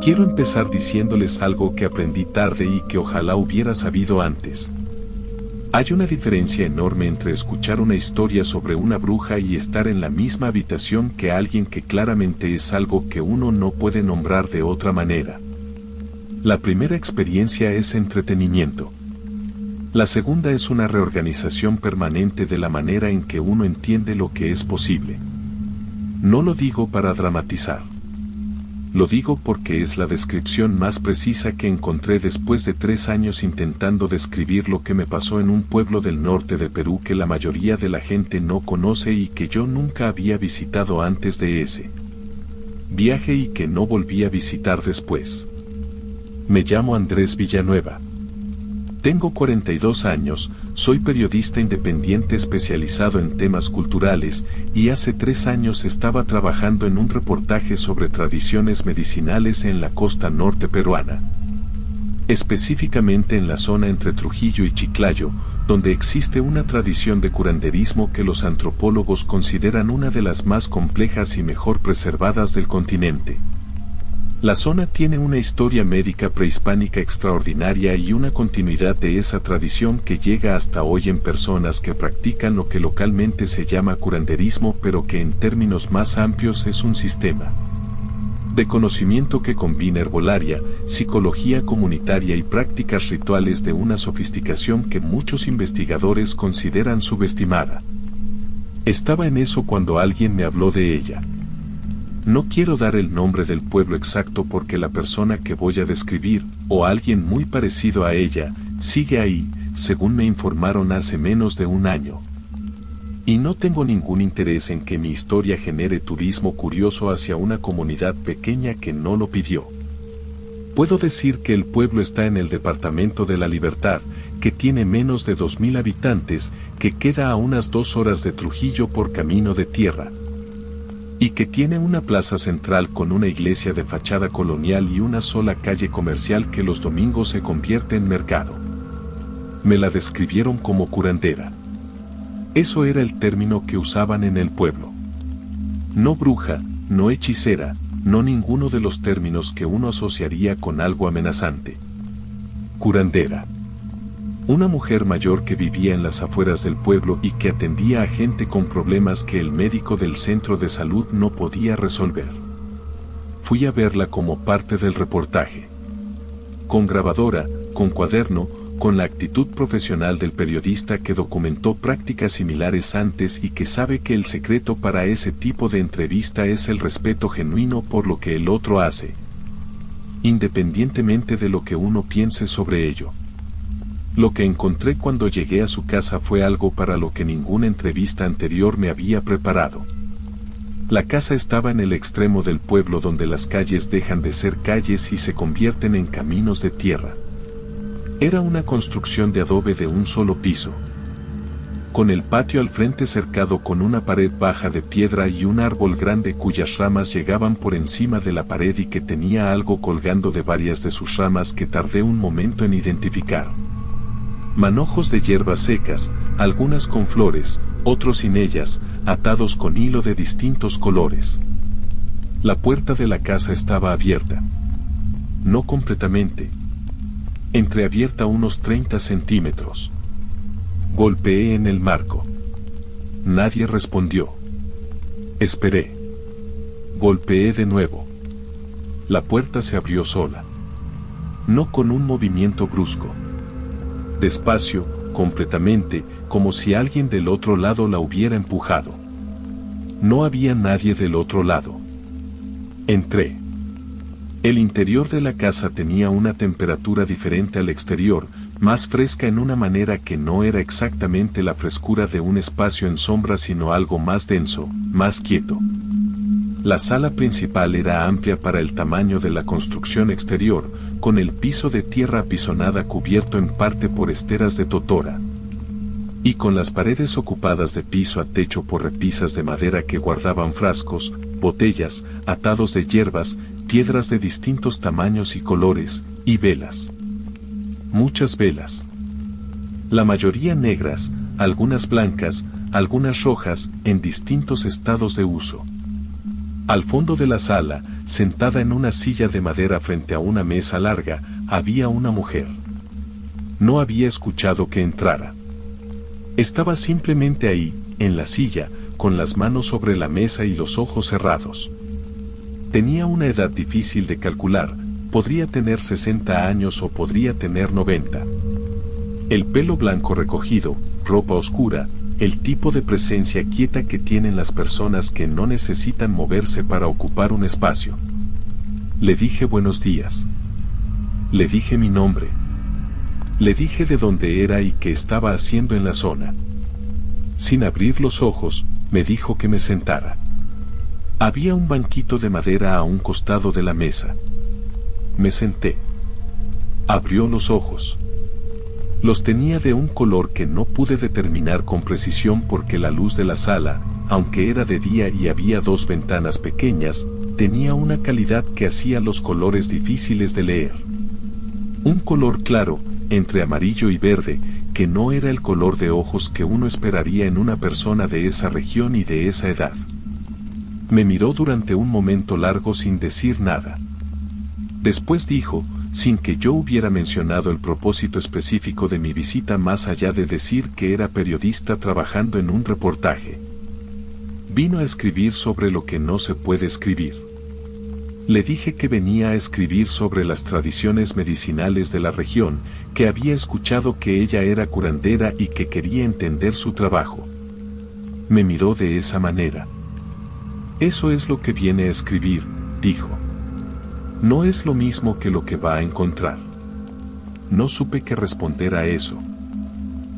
Quiero empezar diciéndoles algo que aprendí tarde y que ojalá hubiera sabido antes. Hay una diferencia enorme entre escuchar una historia sobre una bruja y estar en la misma habitación que alguien que claramente es algo que uno no puede nombrar de otra manera. La primera experiencia es entretenimiento. La segunda es una reorganización permanente de la manera en que uno entiende lo que es posible. No lo digo para dramatizar. Lo digo porque es la descripción más precisa que encontré después de 3 años intentando describir lo que me pasó en un pueblo del norte de Perú que la mayoría de la gente no conoce y que yo nunca había visitado antes de ese viaje y que no volví a visitar después. Me llamo Andrés Villanueva. Tengo 42 años, soy periodista independiente especializado en temas culturales y hace 3 años estaba trabajando en un reportaje sobre tradiciones medicinales en la costa norte peruana. Específicamente en la zona entre Trujillo y Chiclayo, donde existe una tradición de curanderismo que los antropólogos consideran una de las más complejas y mejor preservadas del continente. La zona tiene una historia médica prehispánica extraordinaria y una continuidad de esa tradición que llega hasta hoy en personas que practican lo que localmente se llama curanderismo, pero que en términos más amplios es un sistema de conocimiento que combina herbolaria, psicología comunitaria y prácticas rituales de una sofisticación que muchos investigadores consideran subestimada. Estaba en eso cuando alguien me habló de ella. No quiero dar el nombre del pueblo exacto porque la persona que voy a describir, o alguien muy parecido a ella, sigue ahí, según me informaron hace menos de 1 año. Y no tengo ningún interés en que mi historia genere turismo curioso hacia una comunidad pequeña que no lo pidió. Puedo decir que el pueblo está en el departamento de La Libertad, que tiene menos de 2000 habitantes, que queda a unas 2 horas de Trujillo por camino de tierra. Y que tiene una plaza central con una iglesia de fachada colonial y una sola calle comercial que los domingos se convierte en mercado. Me la describieron como curandera. Eso era el término que usaban en el pueblo. No bruja, no hechicera, no ninguno de los términos que uno asociaría con algo amenazante. Curandera. Una mujer mayor que vivía en las afueras del pueblo y que atendía a gente con problemas que el médico del centro de salud no podía resolver. Fui a verla como parte del reportaje. Con grabadora, con cuaderno, con la actitud profesional del periodista que documentó prácticas similares antes y que sabe que el secreto para ese tipo de entrevista es el respeto genuino por lo que el otro hace, independientemente de lo que uno piense sobre ello. Lo que encontré cuando llegué a su casa fue algo para lo que ninguna entrevista anterior me había preparado. La casa estaba en el extremo del pueblo donde las calles dejan de ser calles y se convierten en caminos de tierra. Era una construcción de adobe de un solo piso, con el patio al frente cercado con una pared baja de piedra y un árbol grande cuyas ramas llegaban por encima de la pared y que tenía algo colgando de varias de sus ramas que tardé un momento en identificar. Manojos de hierbas secas, algunas con flores, otros sin ellas, atados con hilo de distintos colores. La puerta de la casa estaba abierta. No completamente. Entreabierta unos 30 centímetros. Golpeé en el marco. Nadie respondió. Esperé. Golpeé de nuevo. La puerta se abrió sola. No con un movimiento brusco. Despacio, completamente, como si alguien del otro lado la hubiera empujado. No había nadie del otro lado. Entré. El interior de la casa tenía una temperatura diferente al exterior, más fresca en una manera que no era exactamente la frescura de un espacio en sombra sino algo más denso, más quieto. La sala principal era amplia para el tamaño de la construcción exterior, con el piso de tierra apisonada cubierto en parte por esteras de totora, y con las paredes ocupadas de piso a techo por repisas de madera que guardaban frascos, botellas, atados de hierbas, piedras de distintos tamaños y colores, y velas. Muchas velas. La mayoría negras, algunas blancas, algunas rojas, en distintos estados de uso. Al fondo de la sala, sentada en una silla de madera frente a una mesa larga, había una mujer. No había escuchado que entrara. Estaba simplemente ahí, en la silla, con las manos sobre la mesa y los ojos cerrados. Tenía una edad difícil de calcular, podría tener 60 años o podría tener 90. El pelo blanco recogido, ropa oscura, el tipo de presencia quieta que tienen las personas que no necesitan moverse para ocupar un espacio. Le dije buenos días. Le dije mi nombre. Le dije de dónde era y qué estaba haciendo en la zona. Sin abrir los ojos, me dijo que me sentara. Había un banquito de madera a un costado de la mesa. Me senté. Abrió los ojos. Los tenía de un color que no pude determinar con precisión porque la luz de la sala, aunque era de día y había 2 ventanas pequeñas, tenía una calidad que hacía los colores difíciles de leer. Un color claro, entre amarillo y verde, que no era el color de ojos que uno esperaría en una persona de esa región y de esa edad. Me miró durante un momento largo sin decir nada. Después dijo, sin que yo hubiera mencionado el propósito específico de mi visita más allá de decir que era periodista trabajando en un reportaje. Vino a escribir sobre lo que no se puede escribir. Le dije que venía a escribir sobre las tradiciones medicinales de la región, que había escuchado que ella era curandera y que quería entender su trabajo. Me miró de esa manera. Eso es lo que viene a escribir, dijo. No es lo mismo que lo que va a encontrar. No supe qué responder a eso.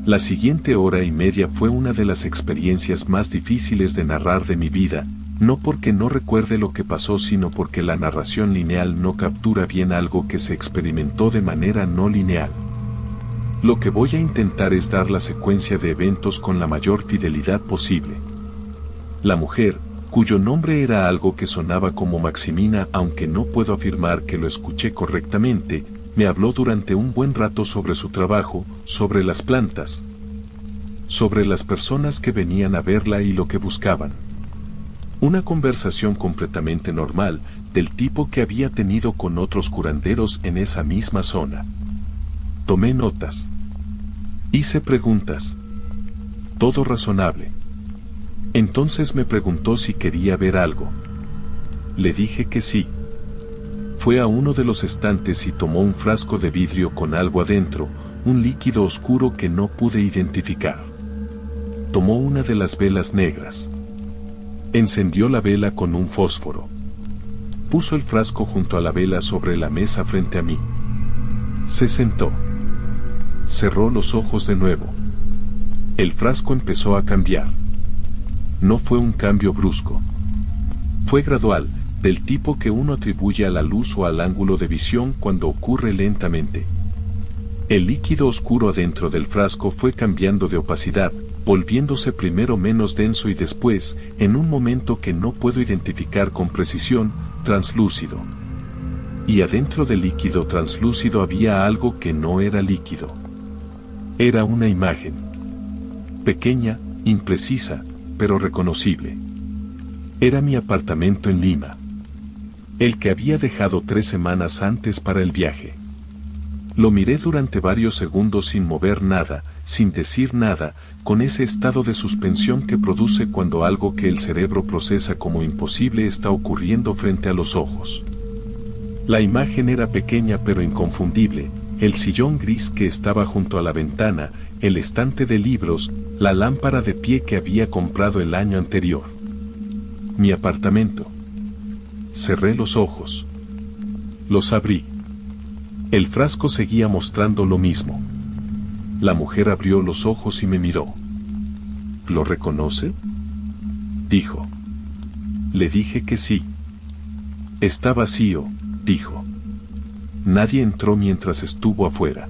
La siguiente hora y media fue una de las experiencias más difíciles de narrar de mi vida, no porque no recuerde lo que pasó, sino porque la narración lineal no captura bien algo que se experimentó de manera no lineal. Lo que voy a intentar es dar la secuencia de eventos con la mayor fidelidad posible. La mujer, cuyo nombre era algo que sonaba como Maximina, aunque no puedo afirmar que lo escuché correctamente, me habló durante un buen rato sobre su trabajo, sobre las plantas, sobre las personas que venían a verla y lo que buscaban. Una conversación completamente normal, del tipo que había tenido con otros curanderos en esa misma zona. Tomé notas. Hice preguntas. Todo razonable. Entonces me preguntó si quería ver algo. Le dije que sí. Fue a uno de los estantes y tomó un frasco de vidrio con algo adentro, un líquido oscuro que no pude identificar. Tomó una de las velas negras. Encendió la vela con un fósforo. Puso el frasco junto a la vela sobre la mesa frente a mí. Se sentó. Cerró los ojos de nuevo. El frasco empezó a cambiar. No fue un cambio brusco. Fue gradual, del tipo que uno atribuye a la luz o al ángulo de visión cuando ocurre lentamente. El líquido oscuro adentro del frasco fue cambiando de opacidad, volviéndose primero menos denso y después, en un momento que no puedo identificar con precisión, translúcido. Y adentro del líquido translúcido había algo que no era líquido. Era una imagen. Pequeña, imprecisa, pero reconocible. Era mi apartamento en Lima. El que había dejado 3 semanas antes para el viaje. Lo miré durante varios segundos sin mover nada, sin decir nada, con ese estado de suspensión que produce cuando algo que el cerebro procesa como imposible está ocurriendo frente a los ojos. La imagen era pequeña pero inconfundible, el sillón gris que estaba junto a la ventana, el estante de libros, la lámpara de pie que había comprado el año anterior. Mi apartamento. Cerré los ojos. Los abrí. El frasco seguía mostrando lo mismo. La mujer abrió los ojos y me miró. ¿Lo reconoce?, dijo. Le dije que sí. Está vacío, dijo. Nadie entró mientras estuvo afuera.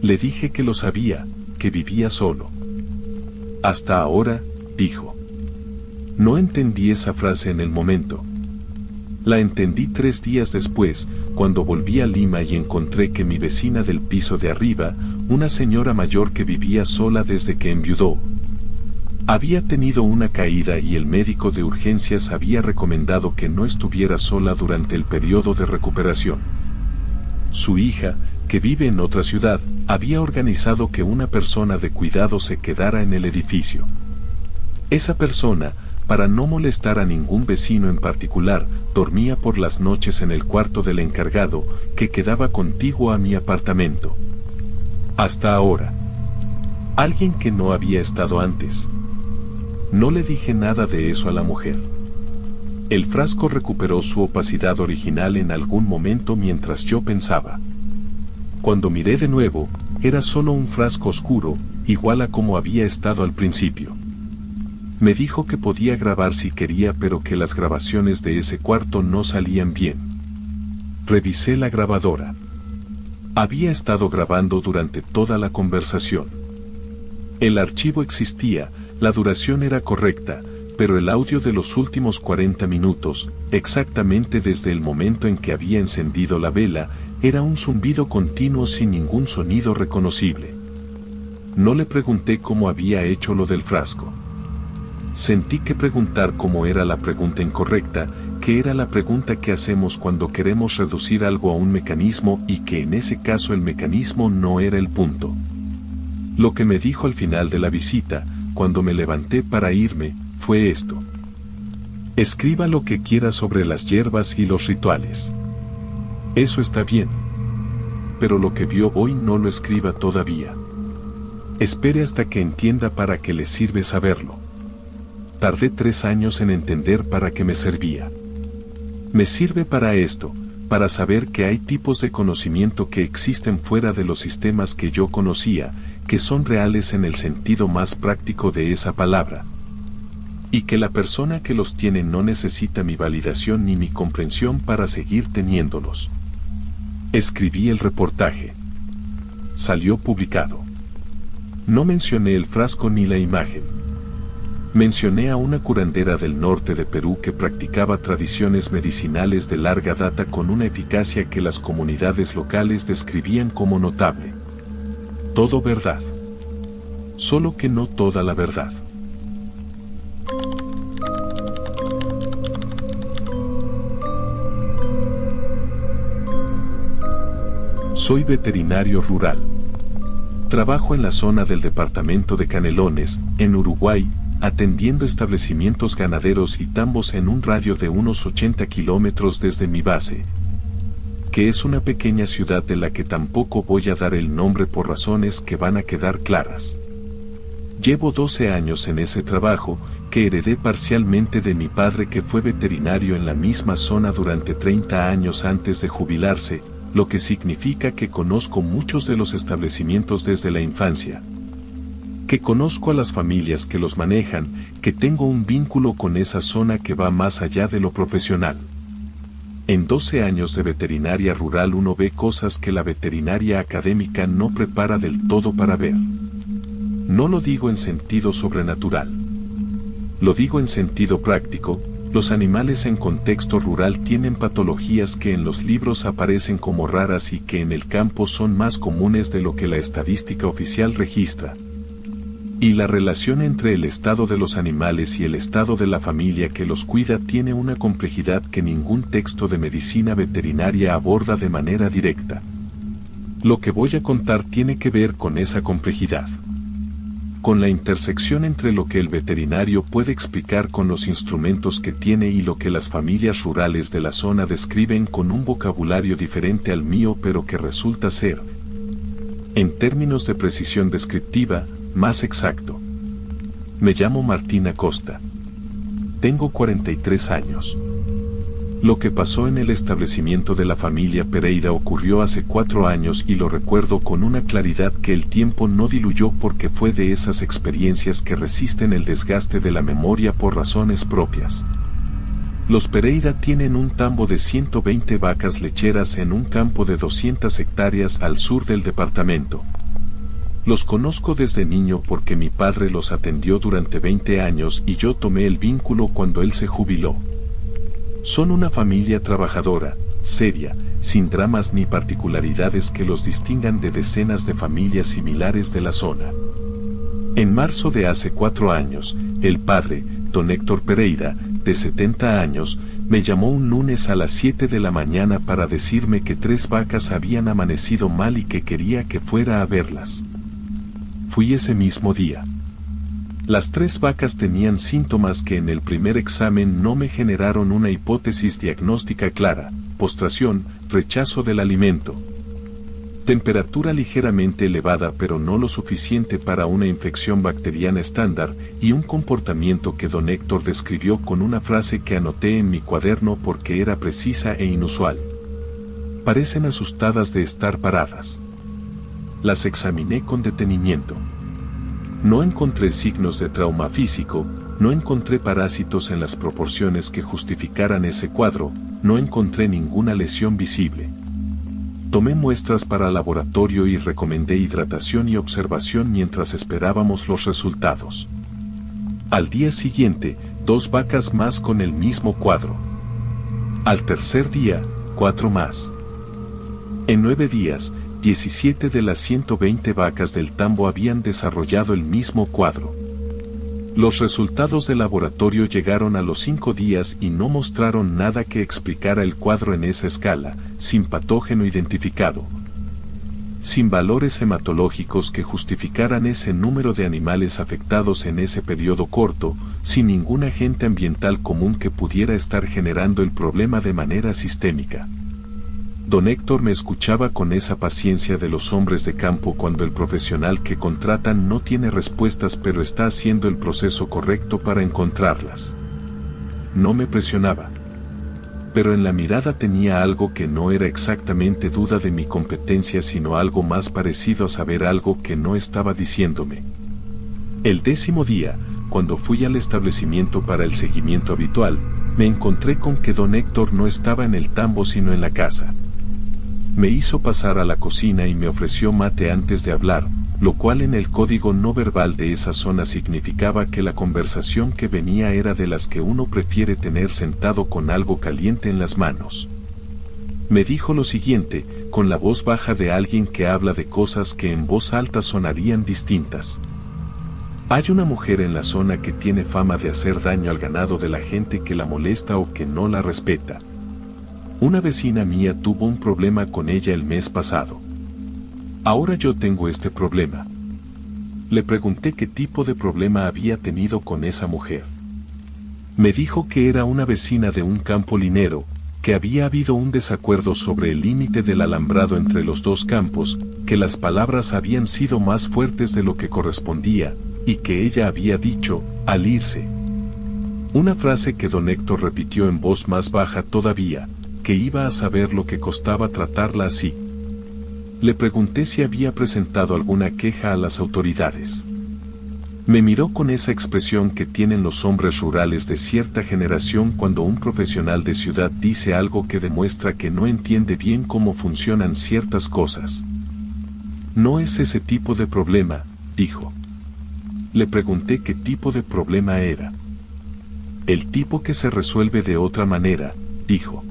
Le dije que lo sabía, que vivía solo. Hasta ahora, dijo. No entendí esa frase en el momento. La entendí 3 días después, cuando volví a Lima y encontré que mi vecina del piso de arriba, una señora mayor que vivía sola desde que enviudó, Había tenido una caída y el médico de urgencias había recomendado que no estuviera sola durante el periodo de recuperación. Su hija, que vive en otra ciudad, había organizado que una persona de cuidado se quedara en el edificio. Esa persona, para no molestar a ningún vecino en particular, dormía por las noches en el cuarto del encargado, que quedaba contiguo a mi apartamento. Hasta ahora. Alguien que no había estado antes. No le dije nada de eso a la mujer. El frasco recuperó su opacidad original en algún momento mientras yo pensaba. Cuando miré de nuevo, era solo un frasco oscuro, igual a como había estado al principio. Me dijo que podía grabar si quería, pero que las grabaciones de ese cuarto no salían bien. Revisé la grabadora. Había estado grabando durante toda la conversación. El archivo existía, la duración era correcta, pero el audio de los últimos 40 minutos, exactamente desde el momento en que había encendido la vela, era un zumbido continuo sin ningún sonido reconocible. No le pregunté cómo había hecho lo del frasco. Sentí que preguntar cómo era la pregunta incorrecta, que era la pregunta que hacemos cuando queremos reducir algo a un mecanismo y que en ese caso el mecanismo no era el punto. Lo que me dijo al final de la visita, cuando me levanté para irme, fue esto. Escriba lo que quiera sobre las hierbas y los rituales. Eso está bien. Pero lo que vio hoy no lo escriba todavía. Espere hasta que entienda para qué le sirve saberlo. Tardé 3 años en entender para qué me servía. Me sirve para esto, para saber que hay tipos de conocimiento que existen fuera de los sistemas que yo conocía, que son reales en el sentido más práctico de esa palabra. Y que la persona que los tiene no necesita mi validación ni mi comprensión para seguir teniéndolos. Escribí el reportaje. Salió publicado. No mencioné el frasco ni la imagen. Mencioné a una curandera del norte de Perú que practicaba tradiciones medicinales de larga data con una eficacia que las comunidades locales describían como notable. Todo verdad. Solo que no toda la verdad. Soy veterinario rural. Trabajo en la zona del departamento de Canelones, en Uruguay, atendiendo establecimientos ganaderos y tambos en un radio de unos 80 kilómetros desde mi base, que es una pequeña ciudad de la que tampoco voy a dar el nombre por razones que van a quedar claras. Llevo 12 años en ese trabajo, que heredé parcialmente de mi padre que fue veterinario en la misma zona durante 30 años antes de jubilarse, lo que significa que conozco muchos de los establecimientos desde la infancia. Que conozco a las familias que los manejan, que tengo un vínculo con esa zona que va más allá de lo profesional. En 12 años de veterinaria rural uno ve cosas que la veterinaria académica no prepara del todo para ver. No lo digo en sentido sobrenatural. Lo digo en sentido práctico. Los animales en contexto rural tienen patologías que en los libros aparecen como raras y que en el campo son más comunes de lo que la estadística oficial registra. Y la relación entre el estado de los animales y el estado de la familia que los cuida tiene una complejidad que ningún texto de medicina veterinaria aborda de manera directa. Lo que voy a contar tiene que ver con esa complejidad. Con la intersección entre lo que el veterinario puede explicar con los instrumentos que tiene y lo que las familias rurales de la zona describen con un vocabulario diferente al mío pero que resulta ser, en términos de precisión descriptiva, más exacto. Me llamo Martín Acosta. Tengo 43 años. Lo que pasó en el establecimiento de la familia Pereira ocurrió hace 4 años y lo recuerdo con una claridad que el tiempo no diluyó porque fue de esas experiencias que resisten el desgaste de la memoria por razones propias. Los Pereira tienen un tambo de 120 vacas lecheras en un campo de 200 hectáreas al sur del departamento. Los conozco desde niño porque mi padre los atendió durante 20 años y yo tomé el vínculo cuando él se jubiló. Son una familia trabajadora, seria, sin dramas ni particularidades que los distingan de decenas de familias similares de la zona. En marzo de hace 4 años, el padre, don Héctor Pereira, de 70 años, me llamó un lunes a las 7 de la mañana para decirme que 3 vacas habían amanecido mal y que quería que fuera a verlas. Fui ese mismo día. Las 3 vacas tenían síntomas que en el primer examen no me generaron una hipótesis diagnóstica clara: postración, rechazo del alimento, temperatura ligeramente elevada pero no lo suficiente para una infección bacteriana estándar, y un comportamiento que don Héctor describió con una frase que anoté en mi cuaderno porque era precisa e inusual. Parecen asustadas de estar paradas. Las examiné con detenimiento. No encontré signos de trauma físico, no encontré parásitos en las proporciones que justificaran ese cuadro, no encontré ninguna lesión visible. Tomé muestras para laboratorio y recomendé hidratación y observación mientras esperábamos los resultados. Al día siguiente, 2 vacas más con el mismo cuadro. Al tercer día, 4 más. En 9 días, 17 de las 120 vacas del tambo habían desarrollado el mismo cuadro. Los resultados del laboratorio llegaron a los 5 días y no mostraron nada que explicara el cuadro en esa escala, sin patógeno identificado, sin valores hematológicos que justificaran ese número de animales afectados en ese periodo corto, sin ningún agente ambiental común que pudiera estar generando el problema de manera sistémica. Don Héctor me escuchaba con esa paciencia de los hombres de campo cuando el profesional que contratan no tiene respuestas pero está haciendo el proceso correcto para encontrarlas. No me presionaba. Pero en la mirada tenía algo que no era exactamente duda de mi competencia, sino algo más parecido a saber algo que no estaba diciéndome. El 10º día, cuando fui al establecimiento para el seguimiento habitual, me encontré con que don Héctor no estaba en el tambo sino en la casa. Me hizo pasar a la cocina y me ofreció mate antes de hablar, lo cual en el código no verbal de esa zona significaba que la conversación que venía era de las que uno prefiere tener sentado con algo caliente en las manos. Me dijo lo siguiente, con la voz baja de alguien que habla de cosas que en voz alta sonarían distintas. Hay una mujer en la zona que tiene fama de hacer daño al ganado de la gente que la molesta o que no la respeta. Una vecina mía tuvo un problema con ella el mes pasado. Ahora yo tengo este problema. Le pregunté qué tipo de problema había tenido con esa mujer. Me dijo que era una vecina de un campo linero, que había habido un desacuerdo sobre el límite del alambrado entre los 2 campos, que las palabras habían sido más fuertes de lo que correspondía, y que ella había dicho, al irse. Una frase que don Héctor repitió en voz más baja todavía, que iba a saber lo que costaba tratarla así. Le pregunté si había presentado alguna queja a las autoridades. Me miró con esa expresión que tienen los hombres rurales de cierta generación cuando un profesional de ciudad dice algo que demuestra que no entiende bien cómo funcionan ciertas cosas. No es ese tipo de problema, dijo. Le pregunté qué tipo de problema era. El tipo que se resuelve de otra manera, dijo.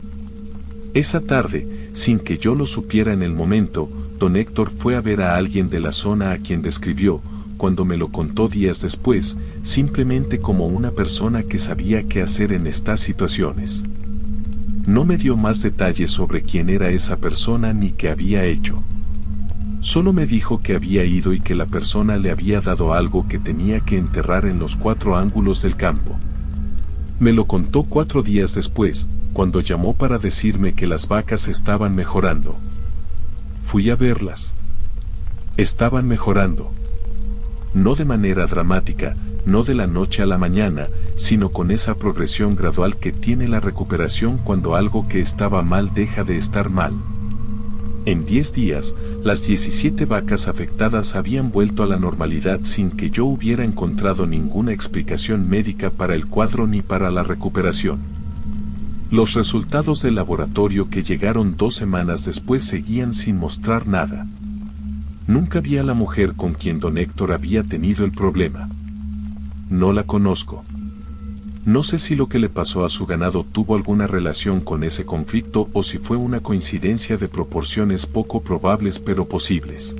Esa tarde, sin que yo lo supiera en el momento, don Héctor fue a ver a alguien de la zona a quien describió, cuando me lo contó días después, simplemente como una persona que sabía qué hacer en estas situaciones. No me dio más detalles sobre quién era esa persona ni qué había hecho. Solo me dijo que había ido y que la persona le había dado algo que tenía que enterrar en los 4 ángulos del campo. Me lo contó 4 días después, cuando llamó para decirme que las vacas estaban mejorando. Fui a verlas. Estaban mejorando. No de manera dramática, no de la noche a la mañana, sino con esa progresión gradual que tiene la recuperación cuando algo que estaba mal deja de estar mal. En 10 días, las 17 vacas afectadas habían vuelto a la normalidad sin que yo hubiera encontrado ninguna explicación médica para el cuadro ni para la recuperación. Los resultados del laboratorio que llegaron 2 semanas después seguían sin mostrar nada. Nunca vi a la mujer con quien don Héctor había tenido el problema. No la conozco. No sé si lo que le pasó a su ganado tuvo alguna relación con ese conflicto o si fue una coincidencia de proporciones poco probables pero posibles.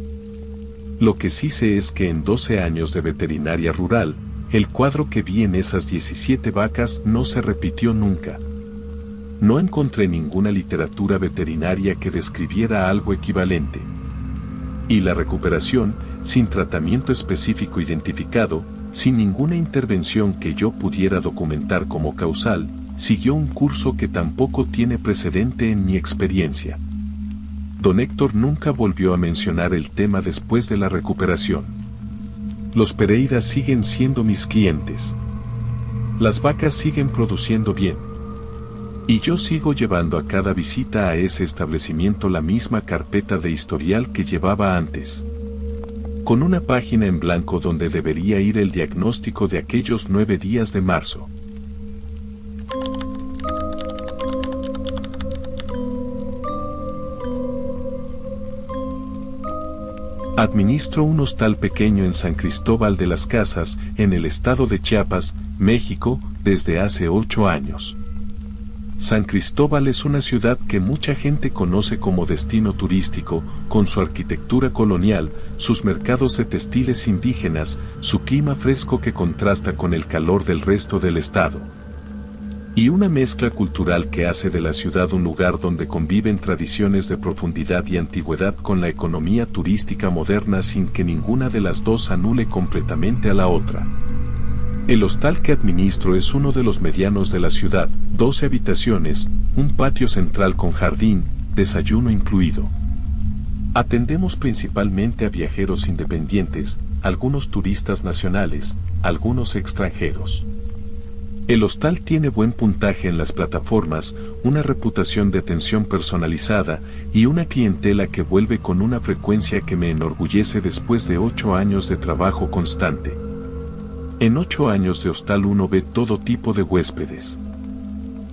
Lo que sí sé es que en 12 años de veterinaria rural, el cuadro que vi en esas 17 vacas no se repitió nunca. No encontré ninguna literatura veterinaria que describiera algo equivalente. Y la recuperación, sin tratamiento específico identificado, sin ninguna intervención que yo pudiera documentar como causal, siguió un curso que tampoco tiene precedente en mi experiencia. Don Héctor nunca volvió a mencionar el tema después de la recuperación. Los Pereira siguen siendo mis clientes. Las vacas siguen produciendo bien. Y yo sigo llevando a cada visita a ese establecimiento la misma carpeta de historial que llevaba antes. Con una página en blanco donde debería ir el diagnóstico de aquellos 9 días de marzo. Administro un hostal pequeño en San Cristóbal de las Casas, en el estado de Chiapas, México, desde hace 8 años. San Cristóbal es una ciudad que mucha gente conoce como destino turístico, con su arquitectura colonial, sus mercados de textiles indígenas, su clima fresco que contrasta con el calor del resto del estado. Y una mezcla cultural que hace de la ciudad un lugar donde conviven tradiciones de profundidad y antigüedad con la economía turística moderna sin que ninguna de las dos anule completamente a la otra. El hostal que administro es uno de los medianos de la ciudad, 12 habitaciones, un patio central con jardín, desayuno incluido. Atendemos principalmente a viajeros independientes, algunos turistas nacionales, algunos extranjeros. El hostal tiene buen puntaje en las plataformas, una reputación de atención personalizada y una clientela que vuelve con una frecuencia que me enorgullece después de 8 años de trabajo constante. En 8 años de hostal uno ve todo tipo de huéspedes.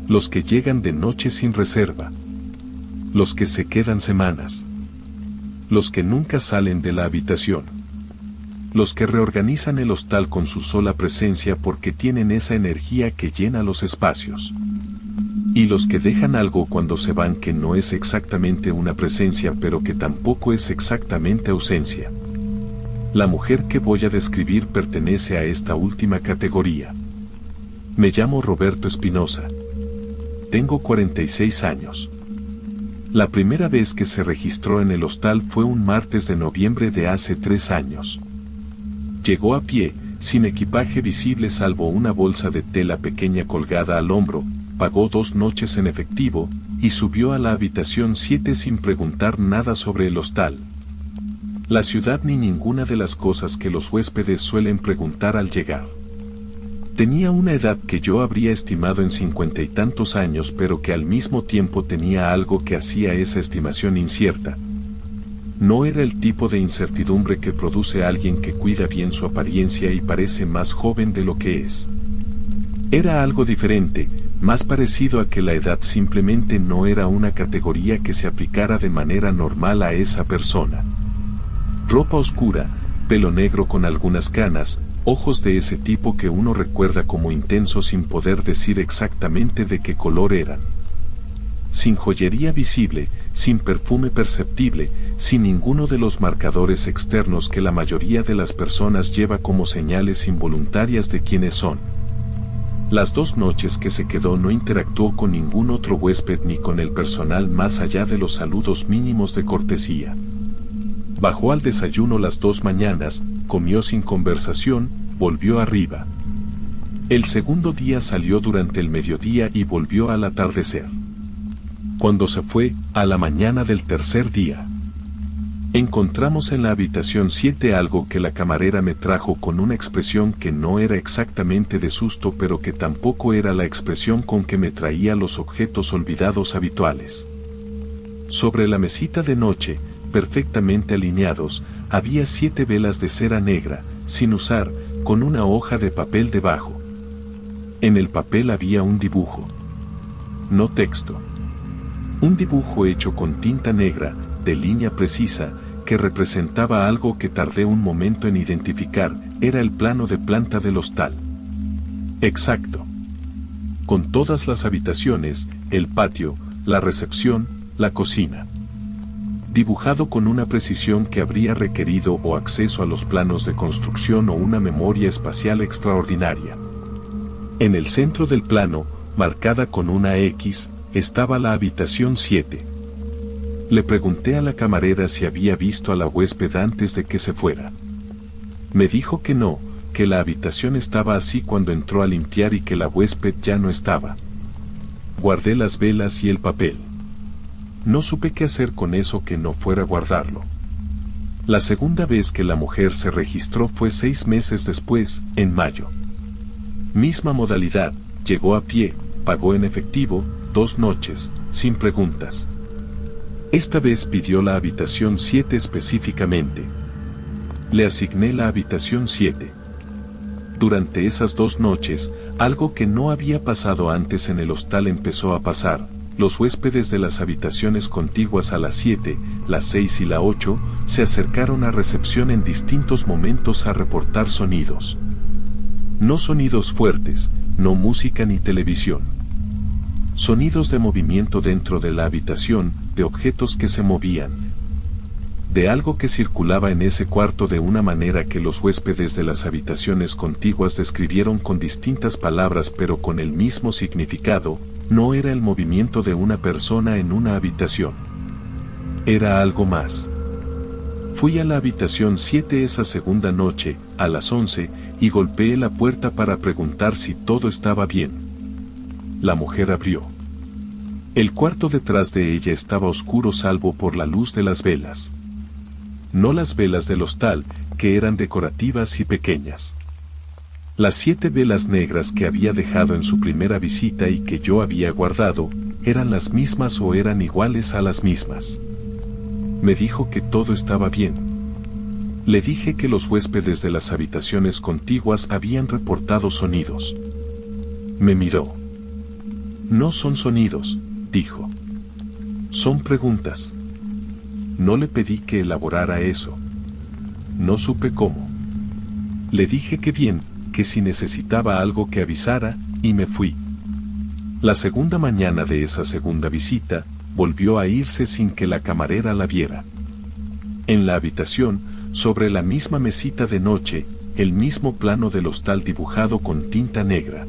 Los que llegan de noche sin reserva. Los que se quedan semanas. Los que nunca salen de la habitación. Los que reorganizan el hostal con su sola presencia porque tienen esa energía que llena los espacios. Y los que dejan algo cuando se van que no es exactamente una presencia pero que tampoco es exactamente ausencia. La mujer que voy a describir pertenece a esta última categoría. Me llamo Roberto Espinosa. Tengo 46 años. La primera vez que se registró en el hostal fue un martes de noviembre de hace 3 años. Llegó a pie, sin equipaje visible salvo una bolsa de tela pequeña colgada al hombro, pagó 2 noches en efectivo, y subió a la habitación 7 sin preguntar nada sobre el hostal. La ciudad ni ninguna de las cosas que los huéspedes suelen preguntar al llegar. Tenía una edad que yo habría estimado en 50 y tantos años pero que al mismo tiempo tenía algo que hacía esa estimación incierta. No era el tipo de incertidumbre que produce alguien que cuida bien su apariencia y parece más joven de lo que es. Era algo diferente, más parecido a que la edad simplemente no era una categoría que se aplicara de manera normal a esa persona. Ropa oscura, pelo negro con algunas canas, ojos de ese tipo que uno recuerda como intensos sin poder decir exactamente de qué color eran. Sin joyería visible, sin perfume perceptible, sin ninguno de los marcadores externos que la mayoría de las personas lleva como señales involuntarias de quiénes son. Las 2 noches que se quedó no interactuó con ningún otro huésped ni con el personal más allá de los saludos mínimos de cortesía. Bajó al desayuno las 2 mañanas, comió sin conversación, volvió arriba. El segundo día salió durante el mediodía y volvió al atardecer. Cuando se fue, a la mañana del tercer día, encontramos en la habitación 7 algo que la camarera me trajo con una expresión que no era exactamente de susto pero que tampoco era la expresión con que me traía los objetos olvidados habituales. Sobre la mesita de noche, perfectamente alineados, había 7 velas de cera negra, sin usar, con una hoja de papel debajo. En el papel había un dibujo. No texto. Un dibujo hecho con tinta negra, de línea precisa, que representaba algo que tardé un momento en identificar, era el plano de planta del hostal. Exacto. Con todas las habitaciones, el patio, la recepción, la cocina. dibujado con una precisión que habría requerido o acceso a los planos de construcción o una memoria espacial extraordinaria. En el centro del plano, marcada con una X, estaba la habitación 7. Le pregunté a la camarera si había visto a la huésped antes de que se fuera. Me dijo que no, que la habitación estaba así cuando entró a limpiar y que la huésped ya no estaba. Guardé las velas y el papel. No supe qué hacer con eso que no fuera guardarlo. La segunda vez que la mujer se registró fue 6 meses después, en mayo. Misma modalidad, llegó a pie, pagó en efectivo, 2 noches, sin preguntas. Esta vez pidió la habitación 7 específicamente. Le asigné la habitación 7. Durante esas 2 noches, algo que no había pasado antes en el hostal empezó a pasar. Los huéspedes de las habitaciones contiguas a las 7, las 6 y la 8, se acercaron a recepción en distintos momentos a reportar sonidos. No sonidos fuertes, no música ni televisión. Sonidos de movimiento dentro de la habitación, de objetos que se movían. De algo que circulaba en ese cuarto de una manera que los huéspedes de las habitaciones contiguas describieron con distintas palabras pero con el mismo significado. No era el movimiento de una persona en una habitación. Era algo más. Fui a la habitación 7 esa segunda noche, a las 11, y golpeé la puerta para preguntar si todo estaba bien. La mujer abrió. El cuarto detrás de ella estaba oscuro salvo por la luz de las velas. No las velas del hostal, que eran decorativas y pequeñas. Las 7 velas negras que había dejado en su primera visita y que yo había guardado, ¿eran las mismas o eran iguales a las mismas? Me dijo que todo estaba bien. Le dije que los huéspedes de las habitaciones contiguas habían reportado sonidos. Me miró. No son sonidos, dijo. Son preguntas. No le pedí que elaborara eso. No supe cómo. Le dije que bien, que si necesitaba algo que avisara, y me fui. La segunda mañana de esa segunda visita, volvió a irse sin que la camarera la viera. En la habitación, sobre la misma mesita de noche, el mismo plano del hostal dibujado con tinta negra.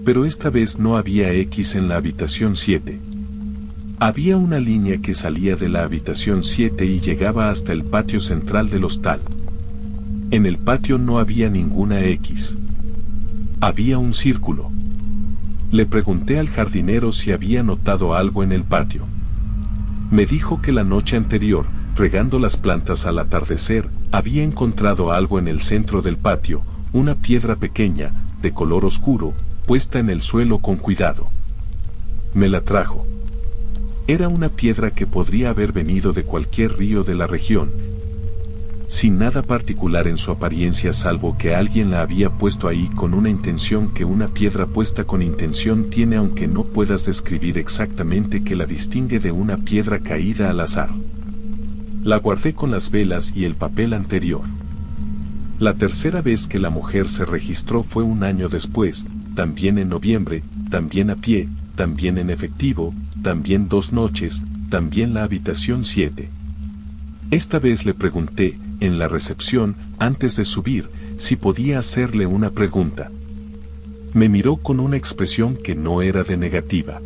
Pero esta vez no había X en la habitación 7. Había una línea que salía de la habitación 7 y llegaba hasta el patio central del hostal. En el patio no había ninguna X. Había un círculo. Le pregunté al jardinero si había notado algo en el patio. Me dijo que la noche anterior, regando las plantas al atardecer, había encontrado algo en el centro del patio, una piedra pequeña, de color oscuro, puesta en el suelo con cuidado. Me la trajo. Era una piedra que podría haber venido de cualquier río de la región, sin nada particular en su apariencia salvo que alguien la había puesto ahí con una intención que una piedra puesta con intención tiene aunque no puedas describir exactamente qué la distingue de una piedra caída al azar. La guardé con las velas y el papel anterior. La tercera vez que la mujer se registró fue un año después, también en noviembre, también a pie, también en efectivo, también 2 noches, también la habitación 7. Esta vez le pregunté, en la recepción, antes de subir, si podía hacerle una pregunta. Me miró con una expresión que no era de negativa.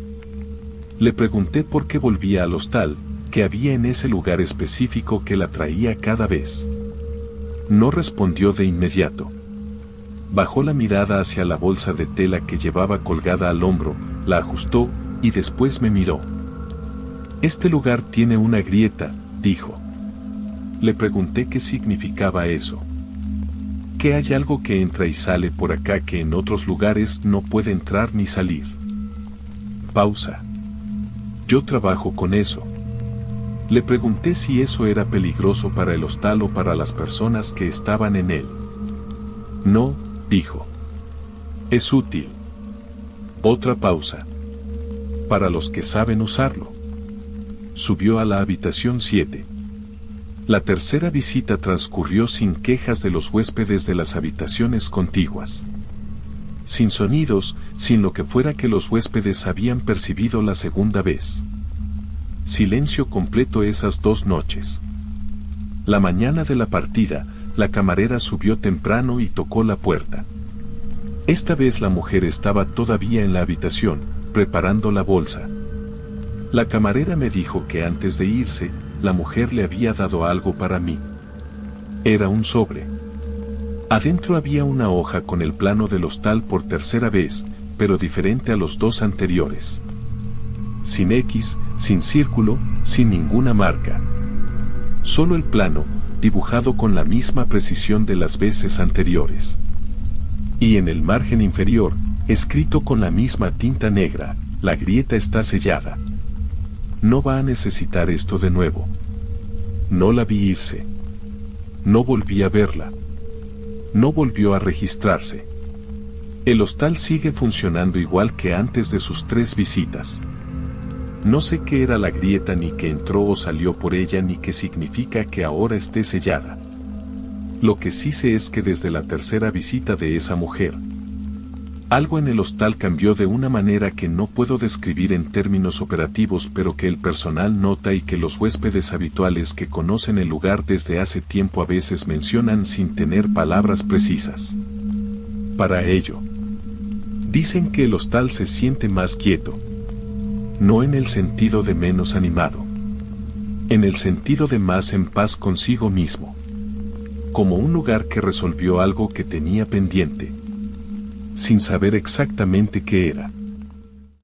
Le pregunté por qué volvía al hostal, que había en ese lugar específico que la traía cada vez. No respondió de inmediato. Bajó la mirada hacia la bolsa de tela que llevaba colgada al hombro, la ajustó, y después me miró. Este lugar tiene una grieta, dijo. Le pregunté qué significaba eso. Que hay algo que entra y sale por acá que en otros lugares no puede entrar ni salir. Pausa. Yo trabajo con eso. Le pregunté si eso era peligroso para el hostal o para las personas que estaban en él. No, dijo. Es útil. Otra pausa. Para los que saben usarlo. Subió a la habitación 7. La tercera visita transcurrió sin quejas de los huéspedes de las habitaciones contiguas. Sin sonidos, sin lo que fuera que los huéspedes habían percibido la segunda vez. silencio completo esas 2 noches. La mañana de la partida, la camarera subió temprano y tocó la puerta. Esta vez la mujer estaba todavía en la habitación, preparando la bolsa. La camarera me dijo que antes de irse, la mujer le había dado algo para mí. Era un sobre. Adentro había una hoja con el plano del hostal por tercera vez, pero diferente a los 2 anteriores. Sin X, sin círculo, sin ninguna marca. Solo el plano, dibujado con la misma precisión de las veces anteriores. Y en el margen inferior, escrito con la misma tinta negra, la grieta está sellada. No va a necesitar esto de nuevo. No la vi irse. No volví a verla. No volvió a registrarse. El hostal sigue funcionando igual que antes de sus 3 visitas. No sé qué era la grieta, ni que entró o salió por ella, ni qué significa que ahora esté sellada. Lo que sí sé es que desde la tercera visita de esa mujer, algo en el hostal cambió de una manera que no puedo describir en términos operativos, pero que el personal nota y que los huéspedes habituales que conocen el lugar desde hace tiempo a veces mencionan sin tener palabras precisas. Para ello, dicen que el hostal se siente más quieto. No en el sentido de menos animado. En el sentido de más en paz consigo mismo. Como un lugar que resolvió algo que tenía pendiente. Sin saber exactamente qué era.